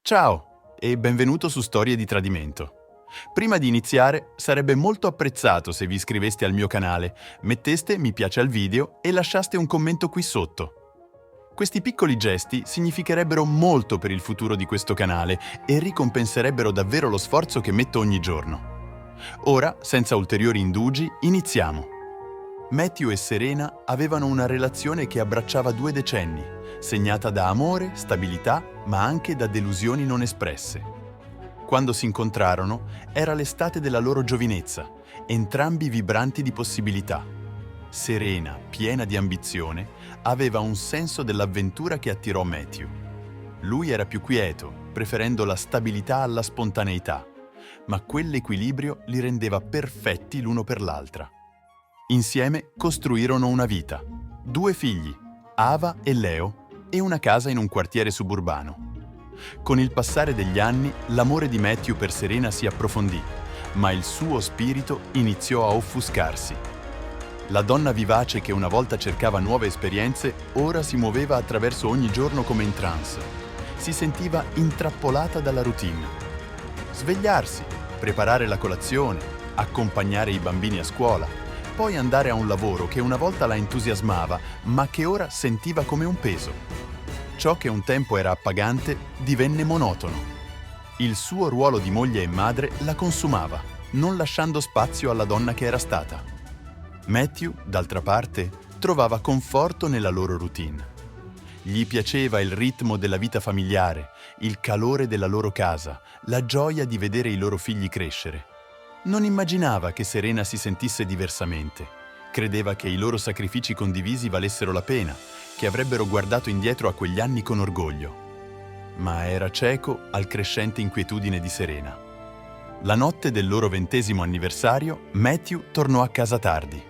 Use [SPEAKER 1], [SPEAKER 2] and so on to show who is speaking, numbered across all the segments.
[SPEAKER 1] Ciao e benvenuto su Storie di Tradimento. Prima di iniziare, sarebbe molto apprezzato se vi iscriveste al mio canale, metteste mi piace al video e lasciaste un commento qui sotto. Questi piccoli gesti significherebbero molto per il futuro di questo canale e ricompenserebbero davvero lo sforzo che metto ogni giorno. Ora, senza ulteriori indugi, iniziamo. Matthew e Serena avevano una relazione che abbracciava 2 decenni, segnata da amore, stabilità, ma anche da delusioni non espresse. Quando si incontrarono, era l'estate della loro giovinezza, entrambi vibranti di possibilità. Serena, piena di ambizione, aveva un senso dell'avventura che attirò Matthew. Lui era più quieto, preferendo la stabilità alla spontaneità, ma quell'equilibrio li rendeva perfetti l'uno per l'altra. Insieme costruirono una vita, 2 figli, Ava e Leo, e una casa in un quartiere suburbano. Con il passare degli anni, l'amore di Matthew per Serena si approfondì, ma il suo spirito iniziò a offuscarsi. La donna vivace che una volta cercava nuove esperienze, ora si muoveva attraverso ogni giorno come in trance. Si sentiva intrappolata dalla routine. Svegliarsi, preparare la colazione, accompagnare i bambini a scuola, poi andare a un lavoro che una volta la entusiasmava, ma che ora sentiva come un peso. Ciò che un tempo era appagante divenne monotono. Il suo ruolo di moglie e madre la consumava, non lasciando spazio alla donna che era stata. Matthew, d'altra parte, trovava conforto nella loro routine. Gli piaceva il ritmo della vita familiare, il calore della loro casa, la gioia di vedere i loro figli crescere. Non immaginava che Serena si sentisse diversamente. Credeva che i loro sacrifici condivisi valessero la pena, che avrebbero guardato indietro a quegli anni con orgoglio. Ma era cieco al crescente inquietudine di Serena. La notte del loro 20° anniversario, Matthew tornò a casa tardi.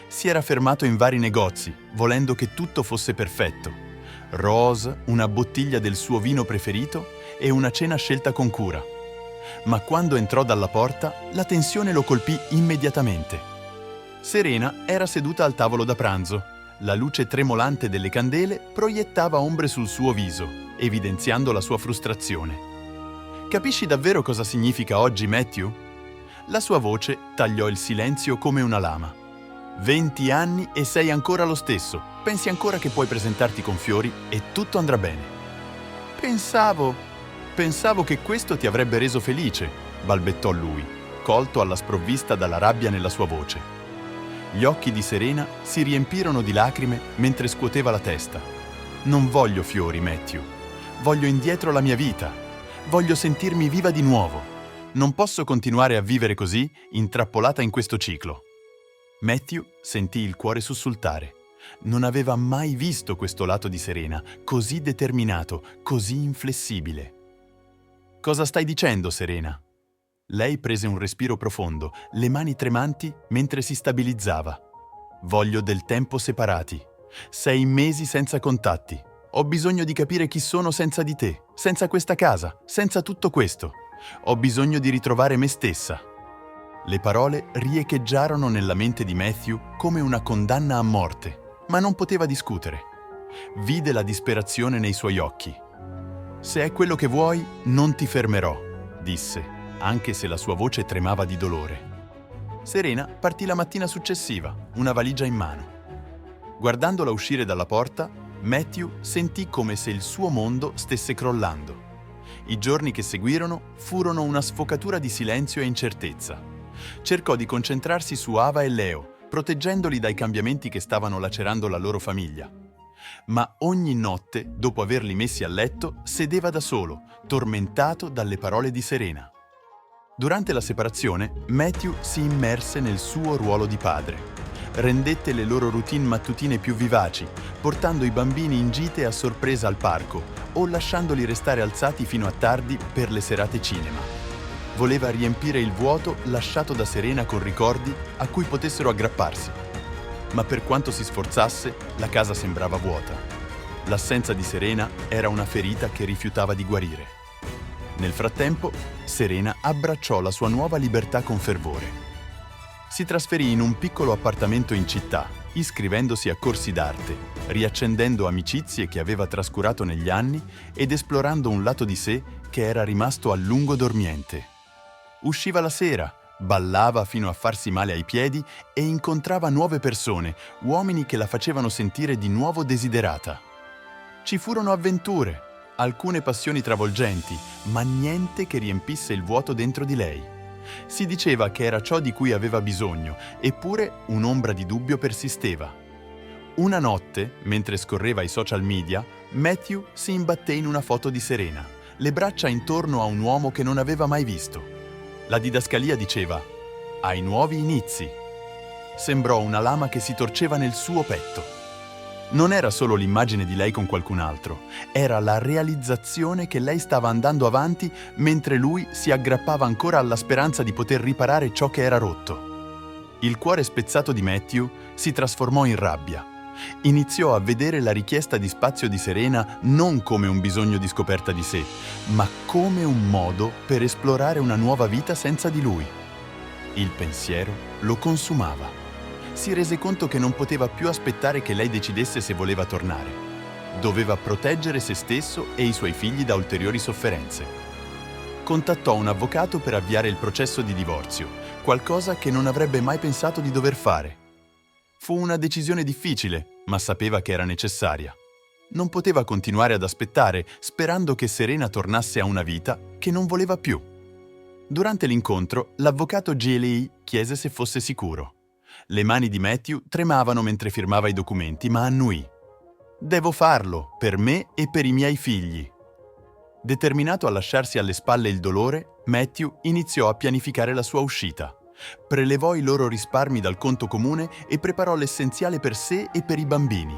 [SPEAKER 1] Si era fermato in vari negozi, volendo che tutto fosse perfetto. Rose, una bottiglia del suo vino preferito e una cena scelta con cura. Ma quando entrò dalla porta, la tensione lo colpì immediatamente. Serena era seduta al tavolo da pranzo. La luce tremolante delle candele proiettava ombre sul suo viso, evidenziando la sua frustrazione. «Capisci davvero cosa significa oggi, Matthew?» La sua voce tagliò il silenzio come una lama. 20 anni e sei ancora lo stesso. Pensi ancora che puoi presentarti con fiori e tutto andrà bene. Pensavo che questo ti avrebbe reso felice, balbettò lui, colto alla sprovvista dalla rabbia nella sua voce. Gli occhi di Serena si riempirono di lacrime mentre scuoteva la testa. Non voglio fiori, Matthew. Voglio indietro la mia vita. Voglio sentirmi viva di nuovo. Non posso continuare a vivere così, intrappolata in questo ciclo. Matthew sentì il cuore sussultare. Non aveva mai visto questo lato di Serena, così determinato, così inflessibile. «Cosa stai dicendo, Serena?» Lei prese un respiro profondo, le mani tremanti mentre si stabilizzava. «Voglio del tempo separati. 6 mesi senza contatti. Ho bisogno di capire chi sono senza di te, senza questa casa, senza tutto questo. Ho bisogno di ritrovare me stessa». Le parole riecheggiarono nella mente di Matthew come una condanna a morte, ma non poteva discutere. Vide la disperazione nei suoi occhi. «Se è quello che vuoi, non ti fermerò», disse, anche se la sua voce tremava di dolore. Serena partì la mattina successiva, una valigia in mano. Guardandola uscire dalla porta, Matthew sentì come se il suo mondo stesse crollando. I giorni che seguirono furono una sfocatura di silenzio e incertezza. Cercò di concentrarsi su Ava e Leo, proteggendoli dai cambiamenti che stavano lacerando la loro famiglia. Ma ogni notte, dopo averli messi a letto, sedeva da solo, tormentato dalle parole di Serena. Durante la separazione, Matthew si immerse nel suo ruolo di padre. Rendette le loro routine mattutine più vivaci, portando i bambini in gite a sorpresa al parco o lasciandoli restare alzati fino a tardi per le serate cinema. Voleva riempire il vuoto lasciato da Serena con ricordi a cui potessero aggrapparsi. Ma per quanto si sforzasse, la casa sembrava vuota. L'assenza di Serena era una ferita che rifiutava di guarire. Nel frattempo, Serena abbracciò la sua nuova libertà con fervore. Si trasferì in un piccolo appartamento in città, iscrivendosi a corsi d'arte, riaccendendo amicizie che aveva trascurato negli anni ed esplorando un lato di sé che era rimasto a lungo dormiente. Usciva la sera, ballava fino a farsi male ai piedi e incontrava nuove persone, uomini che la facevano sentire di nuovo desiderata. Ci furono avventure, alcune passioni travolgenti, ma niente che riempisse il vuoto dentro di lei. Si diceva che era ciò di cui aveva bisogno, eppure un'ombra di dubbio persisteva. Una notte, mentre scorreva i social media, Matthew si imbatté in una foto di Serena, le braccia intorno a un uomo che non aveva mai visto. La didascalia diceva: «Ai nuovi inizi». Sembrò una lama che si torceva nel suo petto. Non era solo l'immagine di lei con qualcun altro, era la realizzazione che lei stava andando avanti mentre lui si aggrappava ancora alla speranza di poter riparare ciò che era rotto. Il cuore spezzato di Matthew si trasformò in rabbia. Iniziò a vedere la richiesta di spazio di Serena non come un bisogno di scoperta di sé, ma come un modo per esplorare una nuova vita senza di lui. Il pensiero lo consumava. Si rese conto che non poteva più aspettare che lei decidesse se voleva tornare. Doveva proteggere se stesso e i suoi figli da ulteriori sofferenze. Contattò un avvocato per avviare il processo di divorzio, qualcosa che non avrebbe mai pensato di dover fare. Fu una decisione difficile, ma sapeva che era necessaria. Non poteva continuare ad aspettare, sperando che Serena tornasse a una vita che non voleva più. Durante l'incontro, l'avvocato J.L.E. chiese se fosse sicuro. Le mani di Matthew tremavano mentre firmava i documenti, ma annuì. «Devo farlo, per me e per i miei figli». Determinato a lasciarsi alle spalle il dolore, Matthew iniziò a pianificare la sua uscita. Prelevò i loro risparmi dal conto comune e preparò l'essenziale per sé e per i bambini.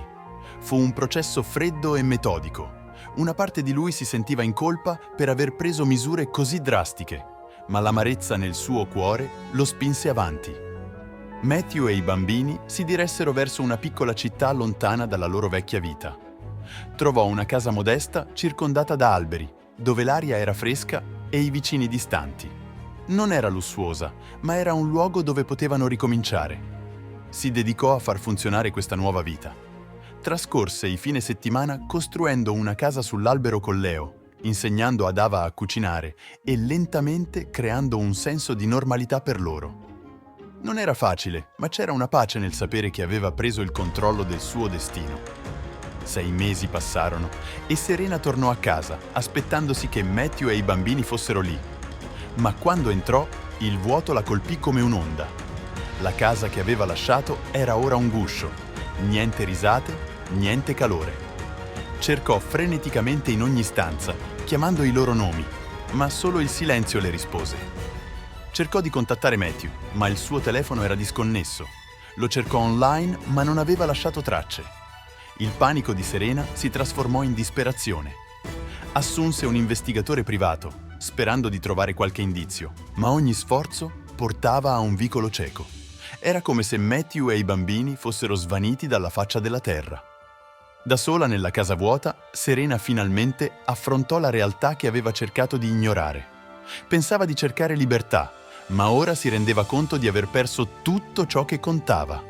[SPEAKER 1] Fu un processo freddo e metodico. Una parte di lui si sentiva in colpa per aver preso misure così drastiche, ma l'amarezza nel suo cuore lo spinse avanti. Matthew e i bambini si diressero verso una piccola città lontana dalla loro vecchia vita. Trovò una casa modesta circondata da alberi, dove l'aria era fresca e i vicini distanti. Non era lussuosa, ma era un luogo dove potevano ricominciare. Si dedicò a far funzionare questa nuova vita. Trascorse i fine settimana costruendo una casa sull'albero con Leo, insegnando ad Ava a cucinare e lentamente creando un senso di normalità per loro. Non era facile, ma c'era una pace nel sapere che aveva preso il controllo del suo destino. 6 mesi passarono e Serena tornò a casa, aspettandosi che Matthew e i bambini fossero lì. Ma quando entrò, il vuoto la colpì come un'onda. La casa che aveva lasciato era ora un guscio. Niente risate, niente calore. Cercò freneticamente in ogni stanza, chiamando i loro nomi, ma solo il silenzio le rispose. Cercò di contattare Matthew, ma il suo telefono era disconnesso. Lo cercò online, ma non aveva lasciato tracce. Il panico di Serena si trasformò in disperazione. Assunse un investigatore privato, sperando di trovare qualche indizio, ma ogni sforzo portava a un vicolo cieco. Era come se Matthew e i bambini fossero svaniti dalla faccia della terra. Da sola nella casa vuota, Serena finalmente affrontò la realtà che aveva cercato di ignorare. Pensava di cercare libertà, ma ora si rendeva conto di aver perso tutto ciò che contava.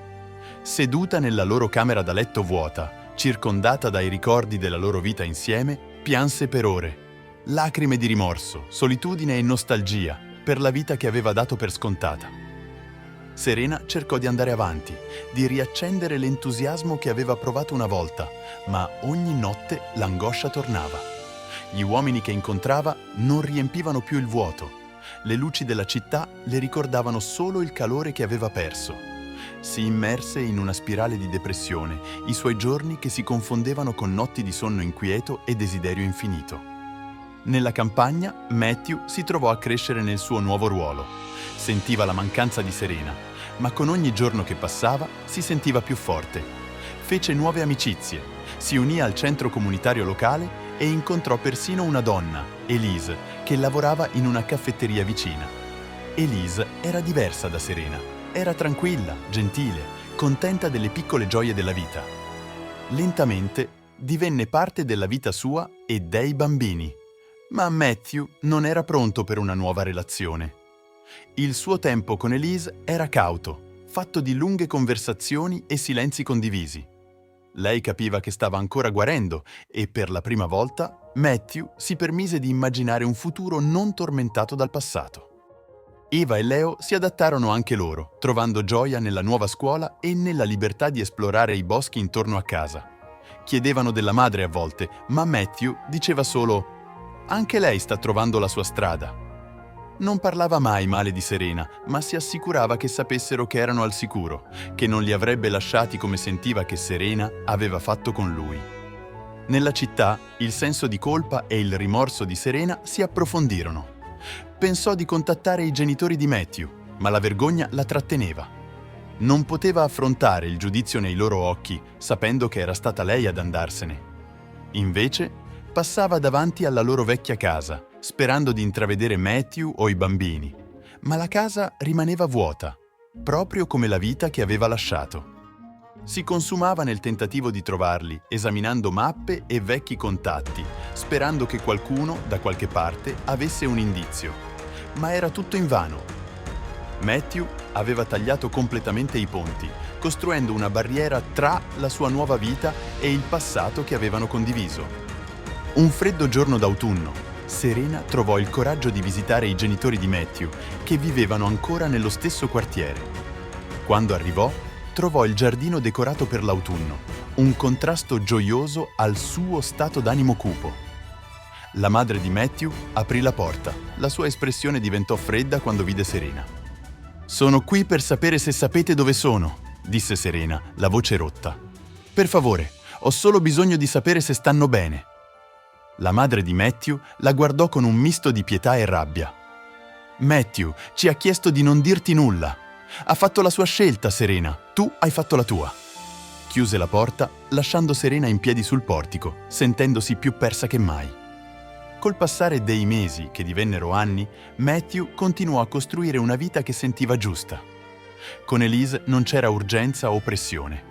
[SPEAKER 1] Seduta nella loro camera da letto vuota, circondata dai ricordi della loro vita insieme, pianse per ore. Lacrime di rimorso, solitudine e nostalgia per la vita che aveva dato per scontata. Serena cercò di andare avanti, di riaccendere l'entusiasmo che aveva provato una volta, ma ogni notte l'angoscia tornava. Gli uomini che incontrava non riempivano più il vuoto. Le luci della città le ricordavano solo il calore che aveva perso. Si immerse in una spirale di depressione, i suoi giorni che si confondevano con notti di sonno inquieto e desiderio infinito. Nella campagna, Matthew si trovò a crescere nel suo nuovo ruolo. Sentiva la mancanza di Serena, ma con ogni giorno che passava si sentiva più forte. Fece nuove amicizie, si unì al centro comunitario locale e incontrò persino una donna, Elise, che lavorava in una caffetteria vicina. Elise era diversa da Serena, era tranquilla, gentile, contenta delle piccole gioie della vita. Lentamente divenne parte della vita sua e dei bambini. Ma Matthew non era pronto per una nuova relazione. Il suo tempo con Elise era cauto, fatto di lunghe conversazioni e silenzi condivisi. Lei capiva che stava ancora guarendo e per la prima volta Matthew si permise di immaginare un futuro non tormentato dal passato. Eva e Leo si adattarono anche loro, trovando gioia nella nuova scuola e nella libertà di esplorare i boschi intorno a casa. Chiedevano della madre a volte, ma Matthew diceva solo «Anche lei sta trovando la sua strada». Non parlava mai male di Serena, ma si assicurava che sapessero che erano al sicuro, che non li avrebbe lasciati come sentiva che Serena aveva fatto con lui. Nella città, il senso di colpa e il rimorso di Serena si approfondirono. Pensò di contattare i genitori di Matthew, ma la vergogna la tratteneva. Non poteva affrontare il giudizio nei loro occhi, sapendo che era stata lei ad andarsene. Invece, passava davanti alla loro vecchia casa, sperando di intravedere Matthew o i bambini, ma la casa rimaneva vuota, proprio come la vita che aveva lasciato. Si consumava nel tentativo di trovarli, esaminando mappe e vecchi contatti, sperando che qualcuno, da qualche parte, avesse un indizio. Ma era tutto invano. Matthew aveva tagliato completamente i ponti, costruendo una barriera tra la sua nuova vita e il passato che avevano condiviso. Un freddo giorno d'autunno, Serena trovò il coraggio di visitare i genitori di Matthew, che vivevano ancora nello stesso quartiere. Quando arrivò, trovò il giardino decorato per l'autunno, un contrasto gioioso al suo stato d'animo cupo. La madre di Matthew aprì la porta. La sua espressione diventò fredda quando vide Serena. «Sono qui per sapere se sapete dove sono», disse Serena, la voce rotta. «Per favore, ho solo bisogno di sapere se stanno bene». La madre di Matthew la guardò con un misto di pietà e rabbia. «Matthew ci ha chiesto di non dirti nulla. Ha fatto la sua scelta, Serena. Tu hai fatto la tua». Chiuse la porta, lasciando Serena in piedi sul portico, sentendosi più persa che mai. Col passare dei mesi, che divennero anni, Matthew continuò a costruire una vita che sentiva giusta. Con Elise non c'era urgenza o pressione.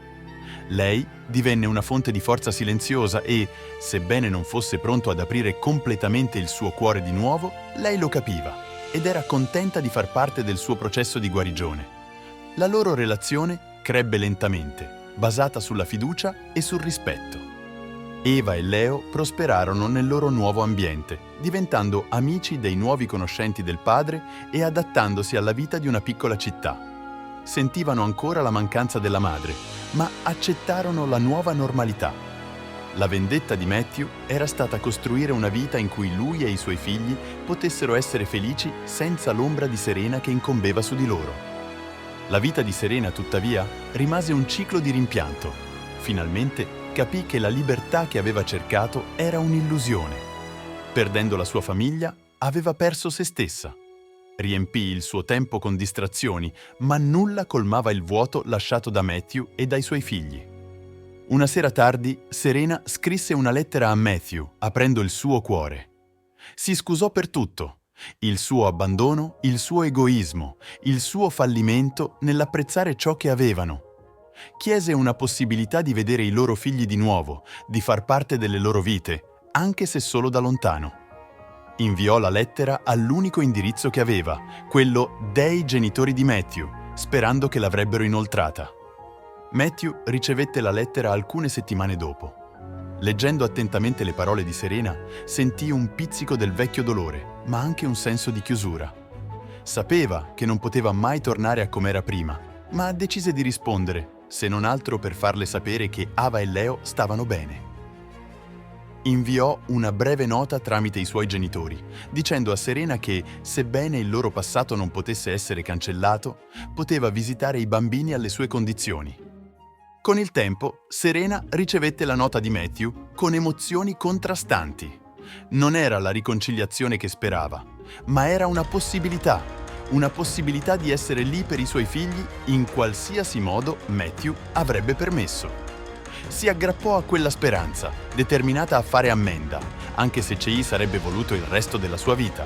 [SPEAKER 1] Lei divenne una fonte di forza silenziosa e, sebbene non fosse pronto ad aprire completamente il suo cuore di nuovo, lei lo capiva ed era contenta di far parte del suo processo di guarigione. La loro relazione crebbe lentamente, basata sulla fiducia e sul rispetto. Eva e Leo prosperarono nel loro nuovo ambiente, diventando amici dei nuovi conoscenti del padre e adattandosi alla vita di una piccola città. Sentivano ancora la mancanza della madre, ma accettarono la nuova normalità. La vendetta di Matthew era stata costruire una vita in cui lui e i suoi figli potessero essere felici senza l'ombra di Serena che incombeva su di loro. La vita di Serena, tuttavia, rimase un ciclo di rimpianto. Finalmente capì che la libertà che aveva cercato era un'illusione. Perdendo la sua famiglia, aveva perso se stessa. Riempì il suo tempo con distrazioni, ma nulla colmava il vuoto lasciato da Matthew e dai suoi figli. Una sera tardi, Serena scrisse una lettera a Matthew, aprendo il suo cuore. Si scusò per tutto: il suo abbandono, il suo egoismo, il suo fallimento nell'apprezzare ciò che avevano. Chiese una possibilità di vedere i loro figli di nuovo, di far parte delle loro vite, anche se solo da lontano. Inviò la lettera all'unico indirizzo che aveva, quello dei genitori di Matthew, sperando che l'avrebbero inoltrata. Matthew ricevette la lettera alcune settimane dopo. Leggendo attentamente le parole di Serena, sentì un pizzico del vecchio dolore, ma anche un senso di chiusura. Sapeva che non poteva mai tornare a com'era prima, ma decise di rispondere, se non altro per farle sapere che Ava e Leo stavano bene. Inviò una breve nota tramite i suoi genitori, dicendo a Serena che, sebbene il loro passato non potesse essere cancellato, poteva visitare i bambini alle sue condizioni. Con il tempo, Serena ricevette la nota di Matthew con emozioni contrastanti. Non era la riconciliazione che sperava, ma era una possibilità di essere lì per i suoi figli in qualsiasi modo Matthew avrebbe permesso. Si aggrappò a quella speranza, determinata a fare ammenda, anche se Chei sarebbe voluto il resto della sua vita.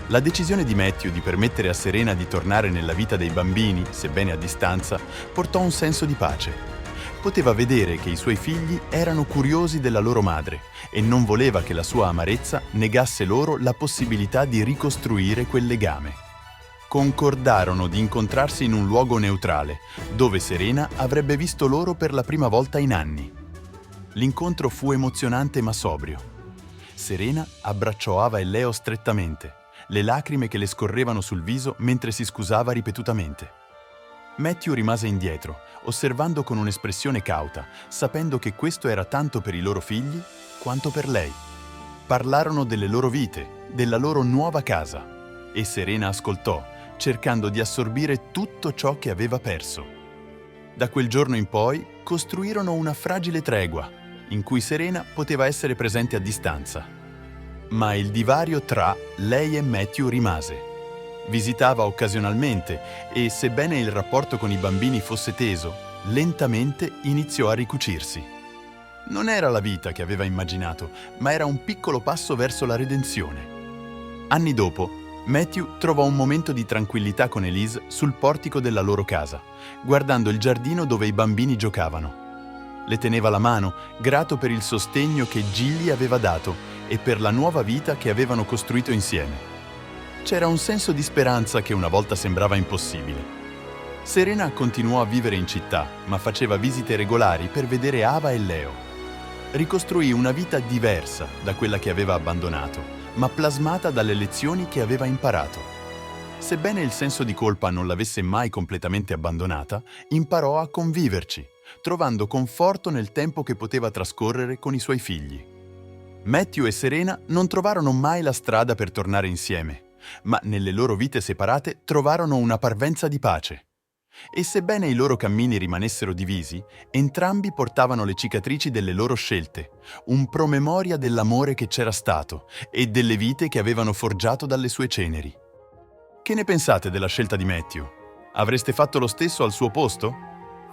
[SPEAKER 1] La decisione di Matthew di permettere a Serena di tornare nella vita dei bambini, sebbene a distanza, portò un senso di pace. Poteva vedere che i suoi figli erano curiosi della loro madre e non voleva che la sua amarezza negasse loro la possibilità di ricostruire quel legame. Concordarono di incontrarsi in un luogo neutrale, dove Serena avrebbe visto loro per la prima volta in anni. L'incontro fu emozionante ma sobrio. Serena abbracciò Ava e Leo strettamente, le lacrime che le scorrevano sul viso mentre si scusava ripetutamente. Matthew rimase indietro, osservando con un'espressione cauta, sapendo che questo era tanto per i loro figli quanto per lei. Parlarono delle loro vite, della loro nuova casa, e Serena ascoltò, cercando di assorbire tutto ciò che aveva perso. Da quel giorno in poi costruirono una fragile tregua, in cui Serena poteva essere presente a distanza. Ma il divario tra lei e Matthew rimase. Visitava occasionalmente e, sebbene il rapporto con i bambini fosse teso, lentamente iniziò a ricucirsi. Non era la vita che aveva immaginato, ma era un piccolo passo verso la redenzione. Anni dopo, Matthew trovò un momento di tranquillità con Elise sul portico della loro casa, guardando il giardino dove i bambini giocavano. Le teneva la mano, grato per il sostegno che Gilly aveva dato e per la nuova vita che avevano costruito insieme. C'era un senso di speranza che una volta sembrava impossibile. Serena continuò a vivere in città, ma faceva visite regolari per vedere Ava e Leo. Ricostruì una vita diversa da quella che aveva abbandonato, ma plasmata dalle lezioni che aveva imparato. Sebbene il senso di colpa non l'avesse mai completamente abbandonata, imparò a conviverci, trovando conforto nel tempo che poteva trascorrere con i suoi figli. Matthew e Serena non trovarono mai la strada per tornare insieme, ma nelle loro vite separate trovarono una parvenza di pace. E sebbene i loro cammini rimanessero divisi, entrambi portavano le cicatrici delle loro scelte, un promemoria dell'amore che c'era stato e delle vite che avevano forgiato dalle sue ceneri. Che ne pensate della scelta di Matthew? Avreste fatto lo stesso al suo posto?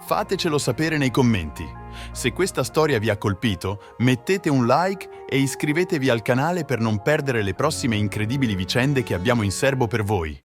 [SPEAKER 1] Fatecelo sapere nei commenti. Se questa storia vi ha colpito, mettete un like e iscrivetevi al canale per non perdere le prossime incredibili vicende che abbiamo in serbo per voi.